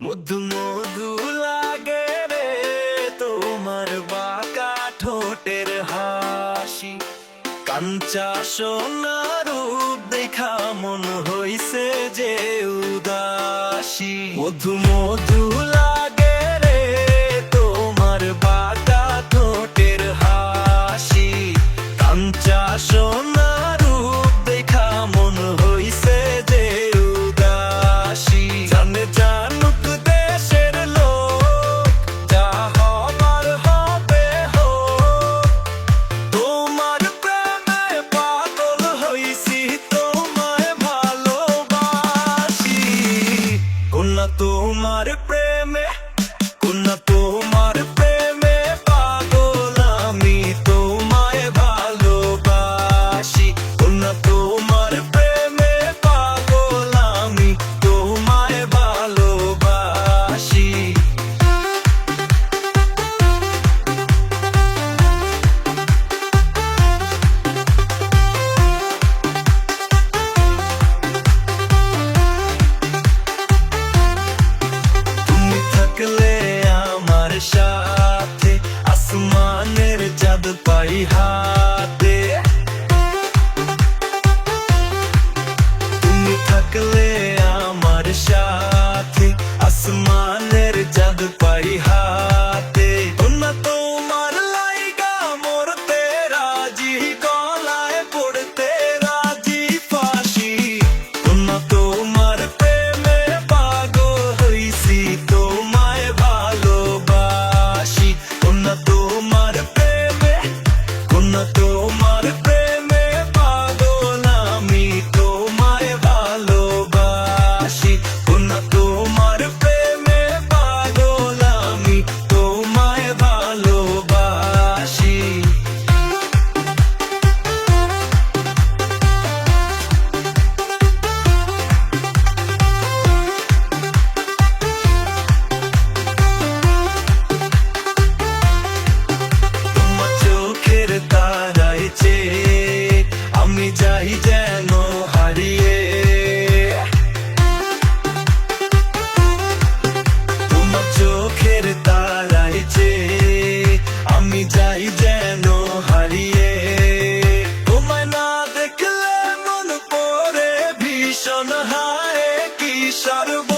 মধু মধু লাগে রে তোমার বাঁকা ঠোঁটের হাসি, কাঞ্চা সোনা রূপ দেখা মন হইছে যে উদাসী। মধু মধু লাগে রে তোমার বাঁকা ঠোঁটের হাসি, কাঞ্চা সোনা রূপ দেখা মন হইছে যে উদাসী। জানে জানুক দেশের লোক, যা হবার হবে হোক, তোমার প্রেমে পাগল হইছি, তোমায় ভালোবাসি। কন্যা তোমার প্রেমে, কন্যা তোমার প্রেমে পাগল আমি, তোমায় ভালোবাসি। কন্যা তোমার প্রেমে পাগল আমি, তোমায় ভালোবাসি। তুমি থাকলে আমার সাথে, আসমানের চাঁদ পাই হাতে। তুমি থাকলে আমার সাথে, আসমানের চাঁদ পাই হাতে। কন্যা তোমার লাইগা মরতে রাজি, গলায় পড়তে রাজি ফাঁসি। কন্যা তোমার প্রেমে পাগল হইছি, তোমায় ভালোবাসি। কন্যা তোমার প্রেমে, কন্যা তোমার প্রেমে পাগল আমি, তোমায় ভালোবাসি। কন্যা তোমার প্রেমে পাগল আমি, তোমায় ভালোবাসি। তোমার চোখের তারায় চেয়ে আমি যাই যেন হারিয়ে। তোমার চোখের তারায় চেয়ে আমি যাই যেন হারিয়ে। তোমায় না দেখলে মন পড়ে ভীষণ হায়, কি সর্ব